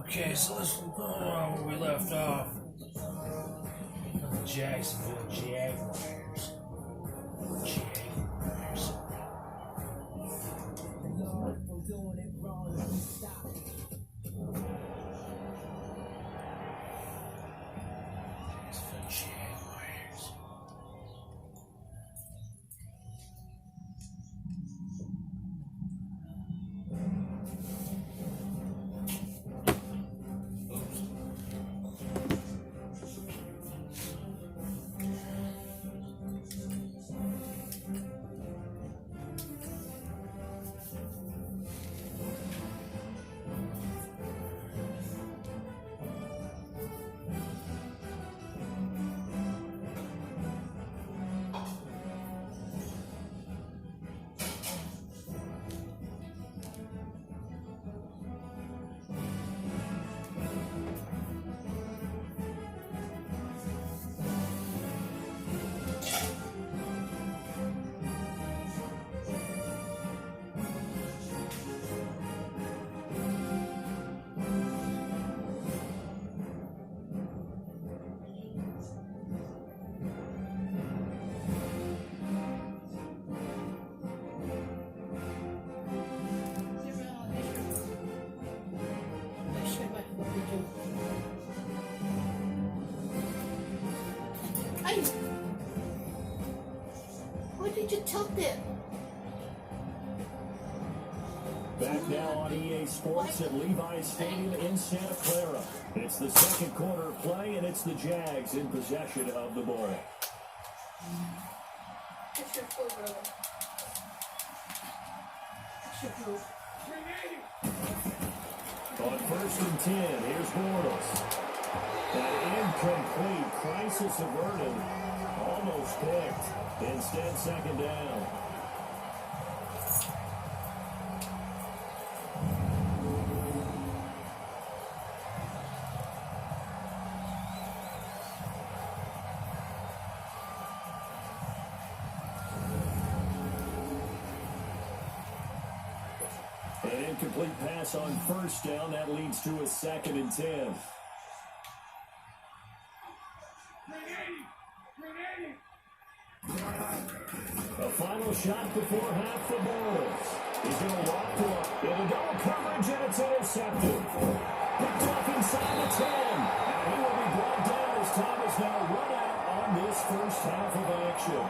Okay, so let's go on where we left off. The Jacksonville Jaguars. Jaguars. Why did you tilt it? Back now on EA Sports at Levi's Stadium in Santa Clara. It's the second quarter of play, and it's the Jags in possession of the ball. It's your foot, brother. It's your foot. On 1st and 10, here's Bortles. That incomplete, crisis averted, almost picked. Instead, second down. An incomplete pass on 1st down. That leads to a 2nd and 10. A final shot before half the balls. He's going to walk to in a double coverage, and it's intercepted. Picked off inside the 10. And he will be brought down as time is now run out on this first half of action.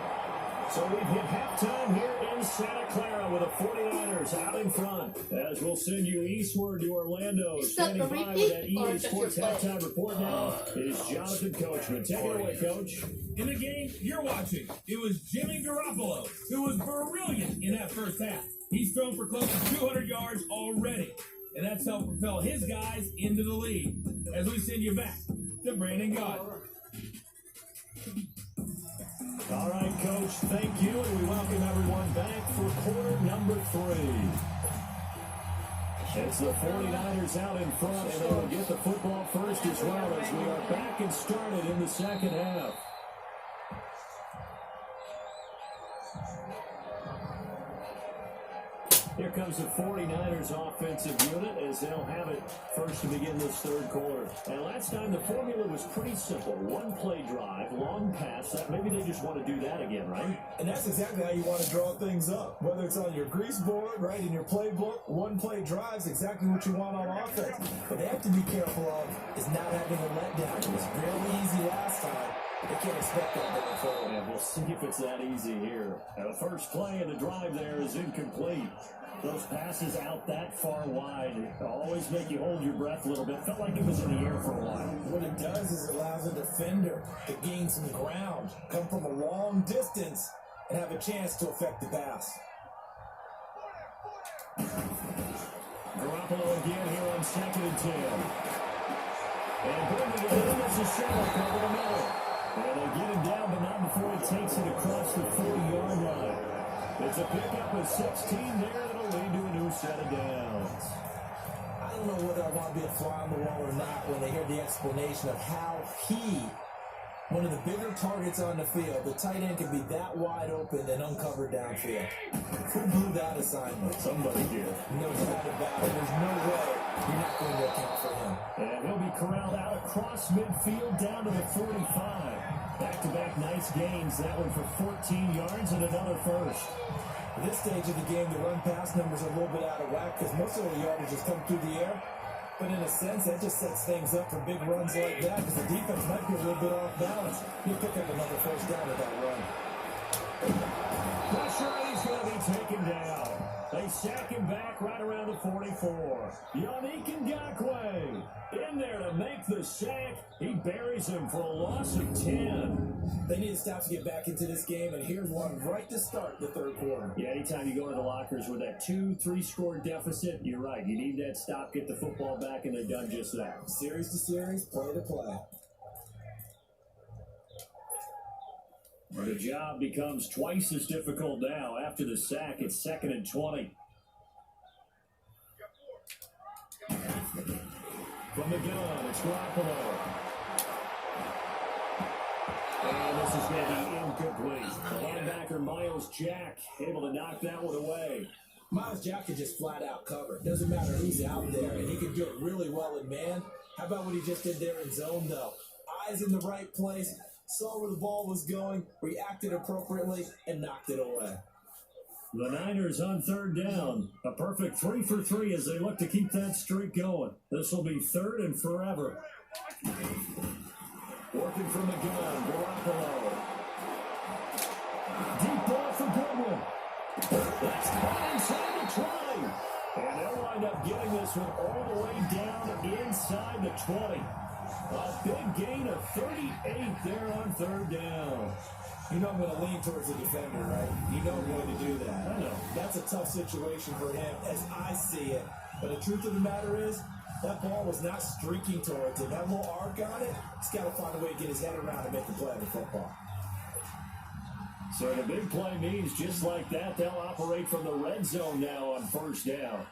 So we've hit halftime here in Santa Clara with the 49ers out in front. As we'll send you eastward to Orlando. Standing by with that EA Sports halftime report now is Jonathan Coachman. Take it away, Coach. In the game you're watching, it was Jimmy Garoppolo, who was brilliant in that first half. He's thrown for close to 200 yards already, and that's helped propel his guys into the lead. As we send you back to Brandon Gott. All right, Coach, thank you, and we welcome everyone back for quarter number 3. It's the 49ers out in front, and they will get the football first as well as we are back and started in the second half. Here comes the 49ers offensive unit as they'll have it first to begin this third quarter. And last time the formula was pretty simple. One play drive, long pass. Maybe they just want to do that again, right? And that's exactly how you want to draw things up. Whether it's on your grease board, right, in your playbook, one play drive is exactly what you want on offense. What they have to be careful of is not having a letdown. It was really easy last time. They can't expect that going forward. And we'll see if it's that easy here. And the first play of the drive there is incomplete. Those passes out that far wide always make you hold your breath a little bit. Felt like it was in the air for a while. What it does is it allows a defender to gain some ground, come from a long distance, and have a chance to affect the pass. Garoppolo again here on 2nd and 10. And bringing it in as a shuttle over the middle. And they get him down, but not before he takes it across the 40-yard line. It's a pickup of 16 there that'll lead to a new set of downs. I don't know whether I want to be a fly on the wall or not when I hear the explanation of how one of the bigger targets on the field, the tight end can be that wide open and uncovered downfield. Who blew that assignment? Somebody did. No doubt about it. There's no way you're not going to account for him. corralled out across midfield down to the 45. Back-to-back nice gains. That one for 14 yards and another first. At this stage of the game, the run-pass numbers are a little bit out of whack because most of the yardage has come through the air. But in a sense, that just sets things up for big runs like that because the defense might be a little bit off balance. He'll pick up another first down with that run. Pressure, and he's going to be taken down. They sack him back right around the 44. Yannick Ngakoue in there to make the sack. He buries him for a loss of 10. They need to stop to get back into this game, and here's one right to start the third quarter. Yeah, anytime you go to the lockers with that 2-3 score deficit, you're right. You need that stop, get the football back, and they've done just that. Series to series, play to play. The job becomes twice as difficult now. After the sack, it's 2nd and 20. From the gun, it's Garoppolo. And this is going to be incomplete. The linebacker, Miles Jack, able to knock that one away. Miles Jack can just flat out cover. Doesn't matter who's out there, and he can do it really well in man. How about what he just did there in zone, though? Eyes in the right place. Saw where the ball was going, reacted appropriately, and knocked it away. The Niners on 3rd down. A perfect 3 for 3 as they look to keep that streak going. This will be 3rd and forever. Working from the gun, Garoppolo. Deep ball for Goodwin. That's caught inside the 20. And they'll wind up getting this one all the way down inside the 20. A big gain of 38 there on 3rd down. You know I'm going to lean towards the defender, right? You know I'm going to do that. I know. That's a tough situation for him as I see it. But the truth of the matter is, that ball was not streaking towards him. That little arc on it, he's got to find a way to get his head around and make the play on the football. So the big play means just like that, they'll operate from the red zone now on 1st down.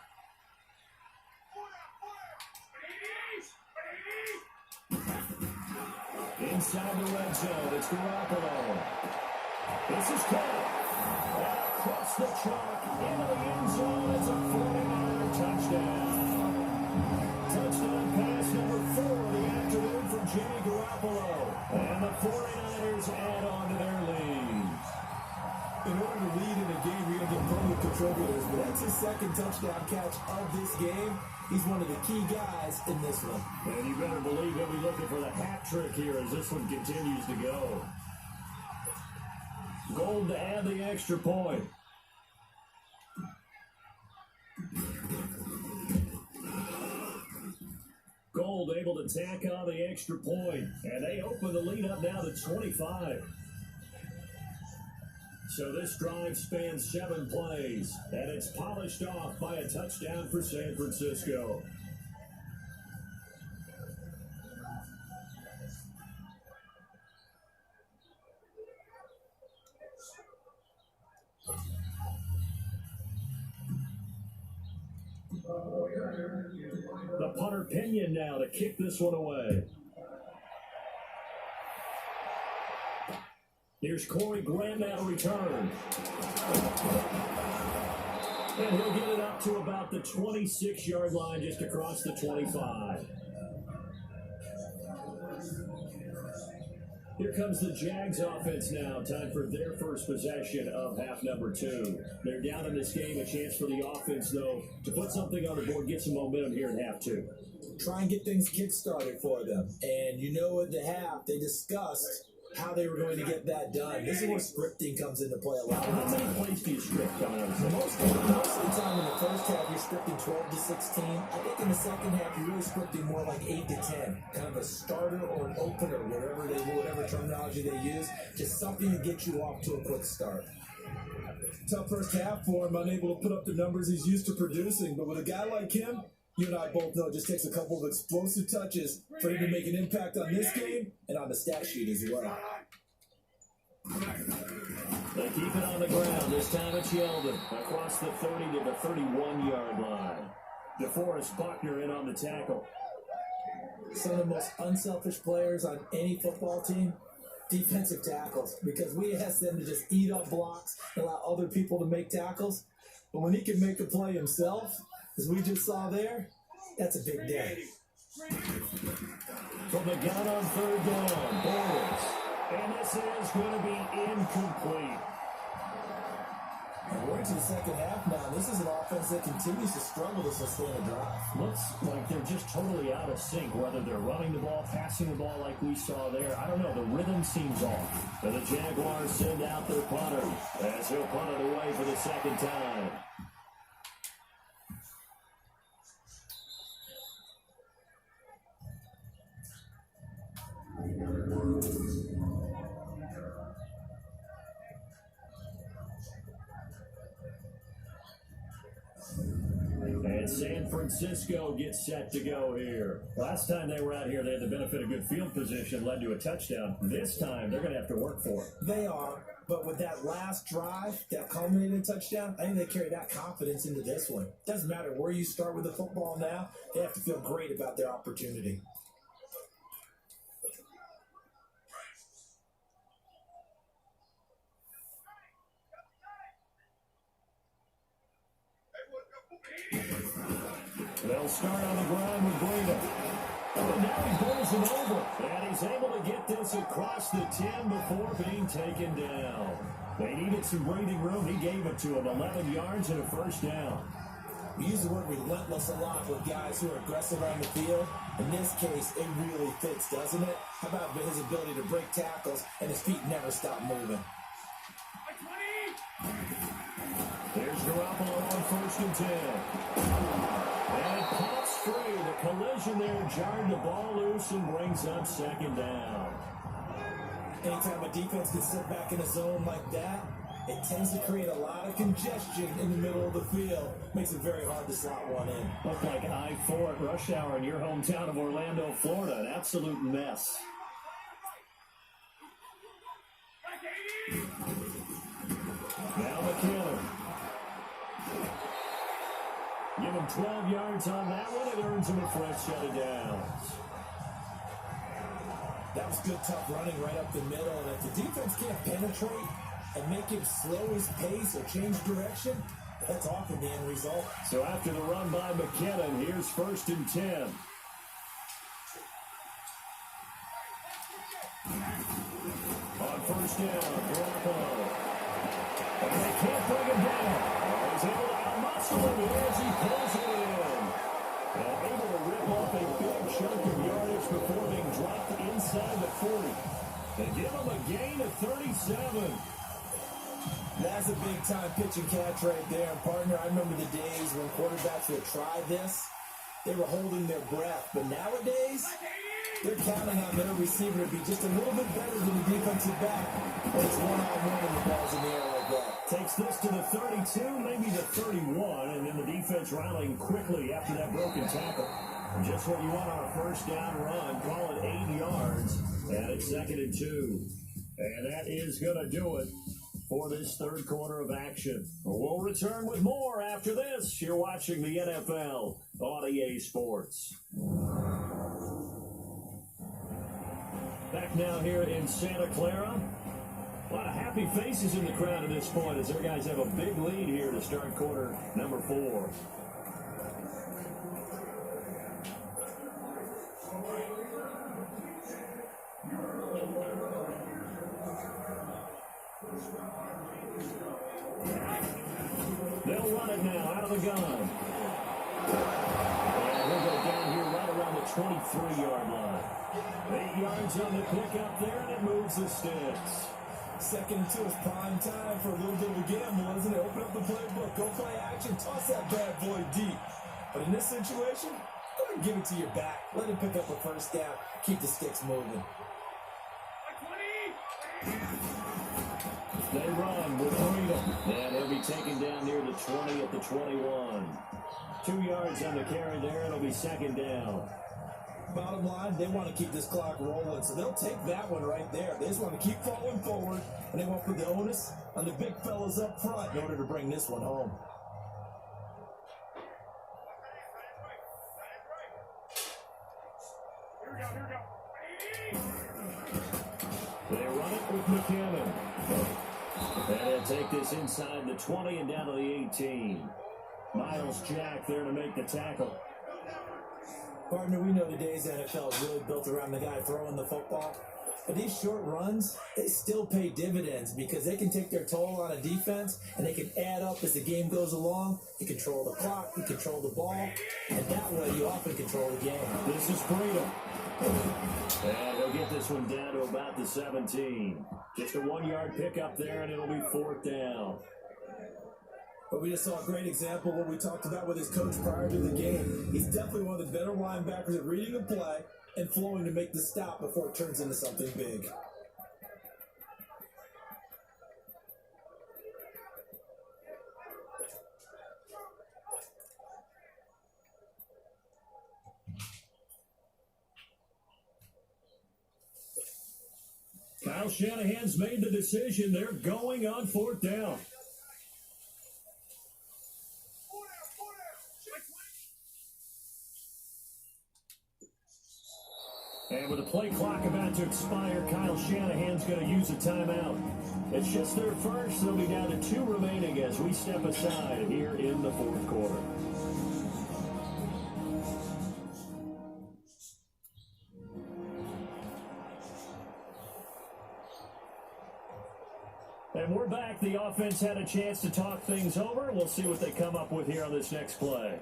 Inside the red zone, it's Garoppolo. This is caught. Across the chalk, into the end zone. It's a 49er touchdown. Touchdown pass number 4 of the afternoon from Jimmy Garoppolo. And the 49ers add on to their lead. In order to lead in a game, you're going to get plenty of contributors, but that's his 2nd touchdown catch of this game. He's one of the key guys in this one. And you better believe he'll be looking for the hat trick here as this one continues to go. Gold to add the extra point. Gold able to tack on the extra point. And they open the lead up now to 25. So this drive spans 7 plays, and it's polished off by a touchdown for San Francisco. The punter Pinion now to kick this one away. Here's Corey Graham now to return. And he'll get it up to about the 26-yard line, just across the 25. Here comes the Jags offense now. Time for their first possession of half number 2. They're down in this game. A chance for the offense, though, to put something on the board, get some momentum here in half 2. Try and get things kick-started for them. And you know at the half, they discussed how they were going to get that done. This is where scripting comes into play a lot of the How time. many plays do you script coming out of this? Most of the time in the first half, you're scripting 12 to 16. I think in the second half, you're really scripting more like 8 to 10. Kind of a starter or an opener, whatever terminology they use. Just something to get you off to a quick start. Tough first half for him, unable to put up the numbers he's used to producing. But with a guy like him, you and I both know it just takes a couple of explosive touches for him to make an impact on this game and on the stat sheet as well. They keep it on the ground. This time it's Yeldon across the 30 to the 31-yard line. DeForest Buckner in on the tackle. Some of the most unselfish players on any football team, defensive tackles, because we ask them to just eat up blocks, allow other people to make tackles. But when he can make a play himself, as we just saw there, that's a big day. From the gun on third down, Bortles. And this is going to be incomplete. We're into the second half now. This is an offense that continues to struggle to sustain a drive. Looks like they're just totally out of sync, whether they're running the ball, passing the ball like we saw there. I don't know. The rhythm seems off. And the Jaguars send out their punter as he'll punt it away for the second time. And San Francisco gets set to go here. Last time they were out here, they had the benefit of good field position, led to a touchdown. This time, they're going to have to work for it. They are, but with that last drive, that culminating touchdown, I think they carry that confidence into this one. Doesn't matter where you start with the football now, they have to feel great about their opportunity. They'll start on the ground with Breida. And now he pulls it over. And he's able to get this across the 10 before being taken down. They needed some breathing room. He gave it to him. 11 yards and a first down. We use the word relentless a lot with guys who are aggressive on the field. In this case, it really fits, doesn't it? How about his ability to break tackles and his feet never stop moving? There's Garoppolo on first and 10. And it pops free. The collision there jarred the ball loose and brings up second down. Anytime a defense can sit back in a zone like that, it tends to create a lot of congestion in the middle of the field. Makes it very hard to slot one in. Looked like I-4 at rush hour in your hometown of Orlando, Florida. An absolute mess. Now McKinnon. Give him 12 yards on that one. It earns him a fresh set of downs. That was good, tough running right up the middle. And if the defense can't penetrate and make him slow his pace or change direction, that's often the end result. So after the run by McKinnon, here's first and 10. On first down, Garoppolo. And they can't bring him down. He's able to outmuscle him as he pulls it in. And able to rip off a big chunk of yardage before being dropped inside the 40. They give him a gain of 37. That's a big-time pitch and catch right there. And, partner, I remember the days when quarterbacks would try this. They were holding their breath. But nowadays, they're counting on their receiver to be just a little bit better than the defensive back. But it's one-on-one and the ball's in the air like that. Takes this to the 32, maybe the 31, and then the defense rallying quickly after that broken tackle. Just what you want on a first down run. Call it 8 yards, and it's second and 2. And that is going to do it for this third quarter of action. We'll return with more after this. You're watching the NFL on EA Sports. Back now here in Santa Clara. A lot of happy faces in the crowd at this point as their guys have a big lead here to start quarter number 4. They'll run it now out of the gun. And we'll go down here right around the 23-yard line. 8 yards on the pickup there, and it moves the sticks. Second and 2 is prime time for a little bit of a gamble, isn't it? Open up the playbook, go play action, toss that bad boy deep. But in this situation, go ahead and give it to your back. Let him pick up a first down, keep the sticks moving. They run with freedom, and he'll be taken down near the 20 at the 21. 2 yards on the carry there, it'll be second down. Bottom line, they want to keep this clock rolling, so they'll take that one right there. They just want to keep falling forward, and they won't put the onus on the big fellas up front in order to bring this one home. They run it with McKinnon. And they'll take this inside the 20 and down to the 18. Miles Jack there to make the tackle. Partner, we know today's NFL is really built around the guy throwing the football. But these short runs, they still pay dividends because they can take their toll on a defense and they can add up as the game goes along. You control the clock, you control the ball, and that way you often control the game. This is Freedom. And he'll get this one down to about the 17. Just a 1-yard pickup there, and it'll be 4th down. But we just saw a great example of what we talked about with his coach prior to the game. He's definitely one of the better linebackers at reading the play and flowing to make the stop before it turns into something big. Kyle Shanahan's made the decision. They're going on 4th down. And with the play clock about to expire, Kyle Shanahan's going to use a timeout. It's just their first. They'll be down to 2 remaining as we step aside here in the 4th quarter. And we're back. The offense had a chance to talk things over. We'll see what they come up with here on this next play.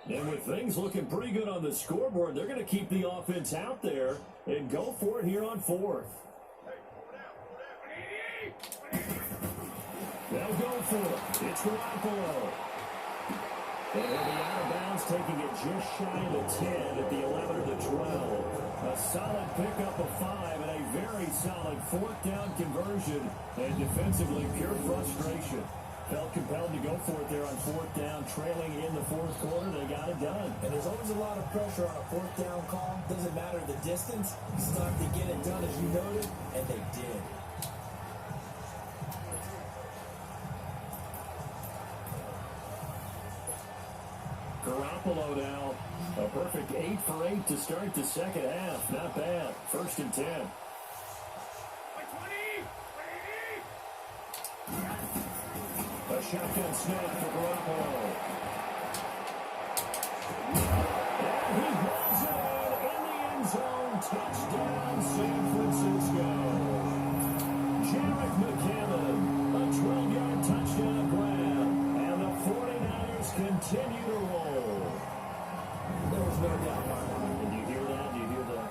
And with things looking pretty good on the scoreboard, they're going to keep the offense out there and go for it here on 4th. They'll go for it. It's Garoppolo. And he'll be out of bounds, taking it just shy of the 10 at the 11 or the 12. A solid pickup of 5 and a very solid 4th down conversion. And defensively, pure frustration. Felt compelled to go for it there on 4th down, trailing in the 4th quarter. They got it done. And there's always a lot of pressure on a 4th down call. Doesn't matter the distance. It's time to get it done, as you noted, and they did. Garoppolo now, a perfect 8 for 8 to start the second half. Not bad. 1st and 10. A shotgun snap for Garoppolo. And he grabs it in the end zone. Touchdown, San Francisco. Jerick McCammon, a 12-yard touchdown grab. And the 49ers continue to roll. There was no doubt about it. And you hear that? You hear that?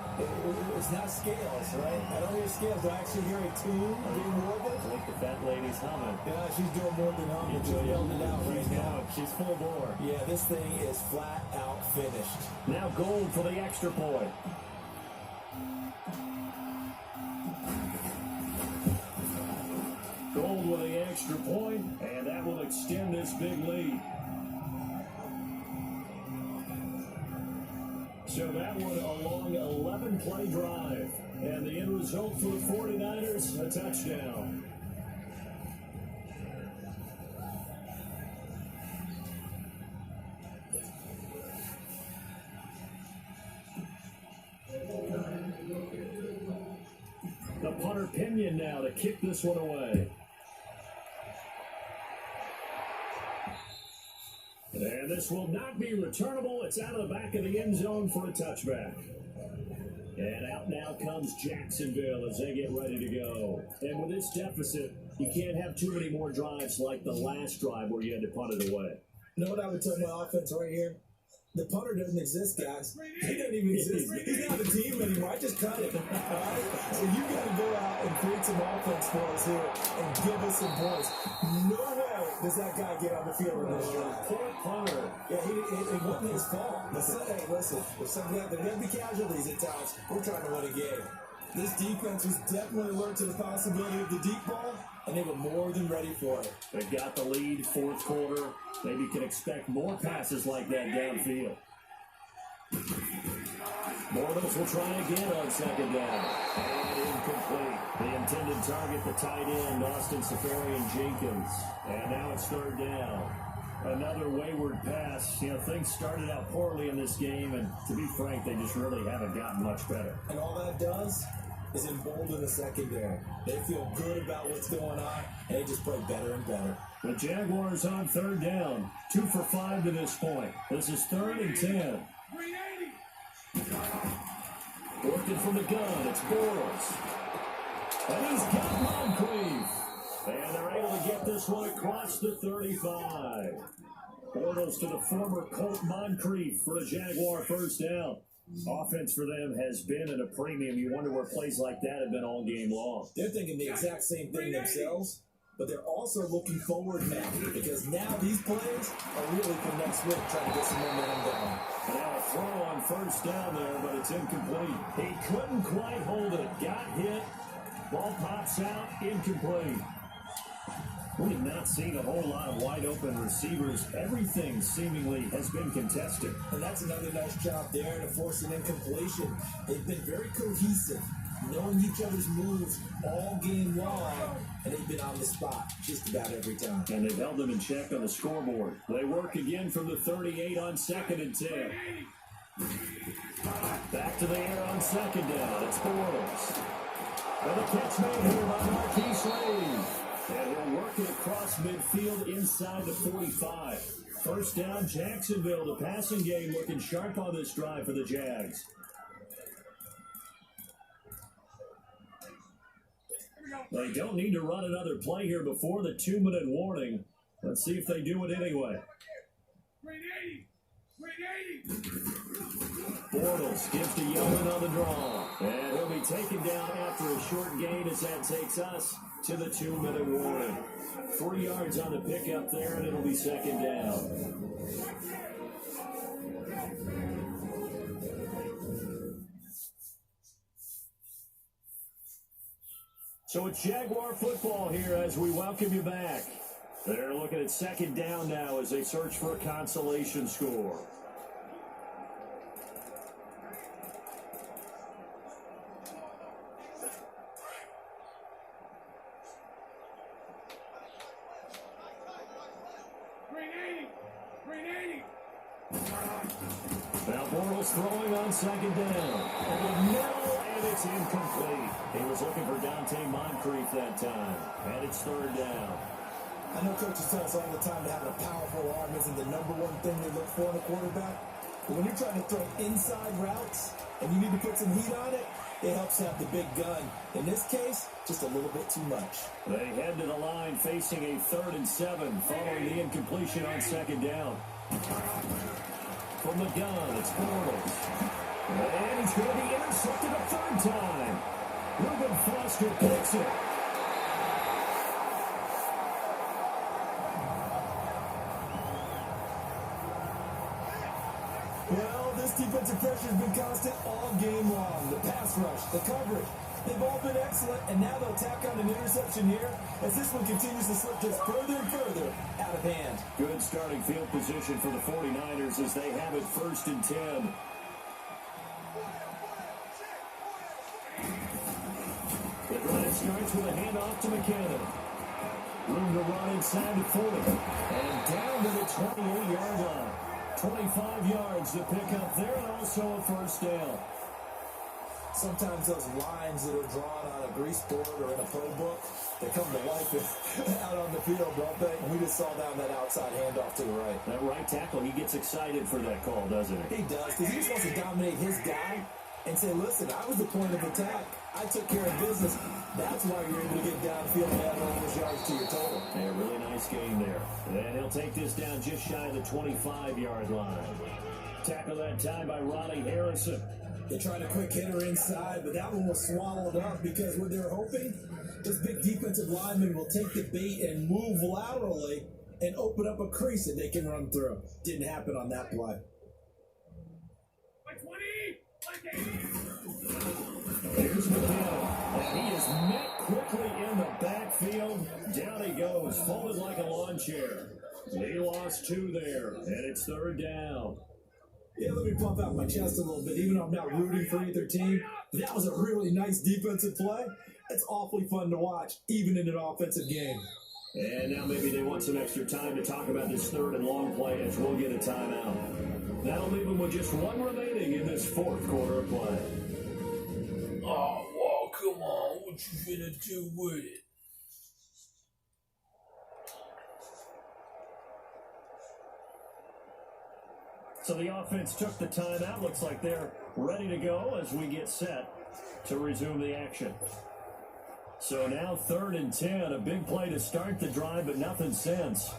It's not scales, right? I don't hear scales. I actually hear a tune being warbbled. I think the fat lady's humming. Yeah, she's doing more than humming. She's yelled it out right now. She's full bore. Yeah, this thing is flat out finished. Now Gold for the extra point. Gold with the extra point, and that will extend this big lead. So that one a long 11-play drive. And the end result for the 49ers, a touchdown. The punter Pinion now to kick this one away. And this will not be returnable. It's out of the back of the end zone for a touchback. And out now comes Jacksonville as they get ready to go. And with this deficit, you can't have too many more drives like the last drive where you had to punt it away. You know what I would tell my offense right here? The punter doesn't exist, guys. He doesn't even exist. He's not a team anymore. I just cut him. All right? So you got to go out and create some offense for us here and give us some points. No way does that guy get on the field in this drive. Poor punter. Yeah, it wasn't his fault. Hey, listen, if something happened, there'll be casualties at times. We're trying to win a game. This defense was definitely alert to the possibility of the deep ball, and they were more than ready for it. They've got the lead, 4th quarter. Maybe you can expect more passes like that downfield. Bortles will try again on 2nd down. And incomplete. The intended target, the tight end, Austin Seferian-Jenkins. And now it's 3rd down. Another wayward pass. You know, things started out poorly in this game, and to be frank, they just really haven't gotten much better. And all that does is embolden the secondary. They feel good about what's going on, and they just play better and better. The Jaguars on third down. 2 for 5 to this point. This is 3rd and 10. Working from the gun, it's Bortles. And he's got Moncrief. And they're able to get this one across the 35. Bortles to the former Colt Moncrief for a Jaguar first down. Offense for them has been at a premium. You wonder where plays like that have been all game long. They're thinking the exact same thing themselves, but they're also looking forward now because now these plays are really for next week trying to get some momentum down. Now a throw on first down there, but it's incomplete. He couldn't quite hold it. Got hit. Ball pops out. Incomplete. We have not seen a whole lot of wide open receivers. Everything seemingly has been contested. And that's another nice job there to force an incompletion. They've been very cohesive, knowing each other's moves all game long, and they've been on the spot just about every time. And they've held them in check on the scoreboard. They work again from the 38 on 2nd and 10. Back to the air on 2nd down. It's Bortles. And a catch made here by Marquise Lee. And he'll work it across midfield inside the 45. First down, Jacksonville. The passing game looking sharp on this drive for the Jags. They don't need to run another play here before the 2-minute warning. Let's see if they do it anyway. Bortles gives to Yeoman on the draw. And he'll be taken down after a short gain as that takes us to the 2-minute warning. 3 yards on the pickup there, and it'll be 2nd down. So it's Jaguar football here as we welcome you back. They're looking at 2nd down now as they search for a consolation score. Now Bortles throwing on 2nd down. And it's incomplete. He was looking for Dante Moncrief that time. And it's 3rd down. I know coaches tell us all the time that having a powerful arm isn't the number one thing they look for in a quarterback. But when you're trying to throw inside routes and you need to put some heat on it, it helps have the big gun. In this case, just a little bit too much. They head to the line facing a 3rd and 7 following the incompletion on 2nd down. From the gun, it's Bortles. And he's going to be intercepted a 3rd time. Reuben Foster picks it. Well, this defensive pressure has been constant all game long. The pass rush, the coverage, they've all been excellent, and now they'll tack on an interception here as this one continues to slip just further and further out of hand. Good starting field position for the 49ers as they have it 1st and 10. The drive starts with a handoff to McKinnon. Room to run inside the 40. And down to the 28-yard line. 25 yards to pick up there, and also a 1st down. Sometimes those lines that are drawn on a grease board or in a pro book, they come to life out on the field, don't they? And we just saw down that outside handoff to the right. That right tackle, he gets excited for that call, doesn't he? He does, because he just wants to dominate his guy and say, listen, I was the point of attack. I took care of business. That's why you're able to get downfield and add all those yards to your total. Yeah, really nice game there. And he'll take this down just shy of the 25-yard line. Tackle that time by Ronnie Harrison. They tried a quick hitter inside, but that one was swallowed up because what they're hoping, this big defensive lineman will take the bait and move laterally and open up a crease that they can run through. Didn't happen on that play. Here's McKinnon, and he is met quickly in the backfield. Down he goes, folded like a lawn chair. He lost 2 there, and it's 3rd down. Yeah, let me pump out my chest a little bit, even though I'm not rooting for either team. But that was a really nice defensive play. It's awfully fun to watch, even in an offensive game. And now maybe they want some extra time to talk about this 3rd and long play as we'll get a timeout. That'll leave them with just 1 remaining in this 4th quarter of play. Oh, well, come on. What you finna do with it? So the offense took the timeout. Looks like they're ready to go as we get set to resume the action. So now 3rd and 10. A big play to start the drive, but nothing since.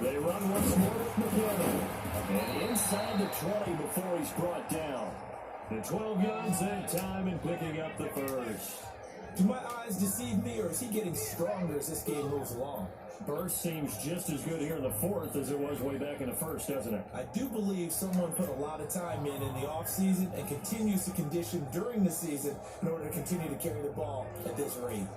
They run once more with McKinnon. And inside the 20 before he's brought down. The 12 yards that time and picking up the first. Do my eyes deceive me, or is he getting stronger as this game moves along? Burst seems just as good here in the 4th as it was way back in the 1st, doesn't it? I do believe someone put a lot of time in the offseason and continues to condition during the season in order to continue to carry the ball at this rate.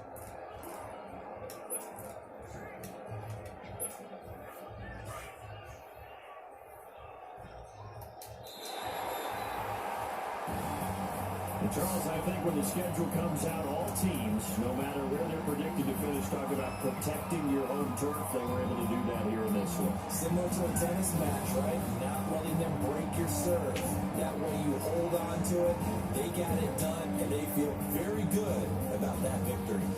And Charles, I think when the schedule comes out, all teams, no matter where they're predicted to finish, talk about protecting your home turf. They were able to do that here in this one. Similar to a tennis match, right? Not letting them break your serve. That way you hold on to it. They got it done, and they feel very good about that victory.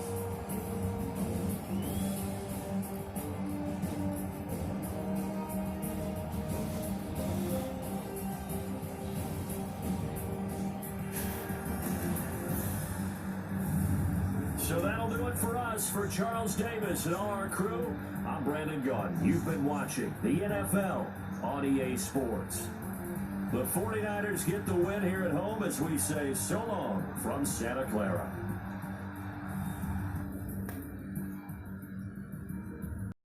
So that'll do it for us. For Charles Davis and all our crew, I'm Brandon Gaudin. You've been watching the NFL on EA Sports. The 49ers get the win here at home as we say so long from Santa Clara.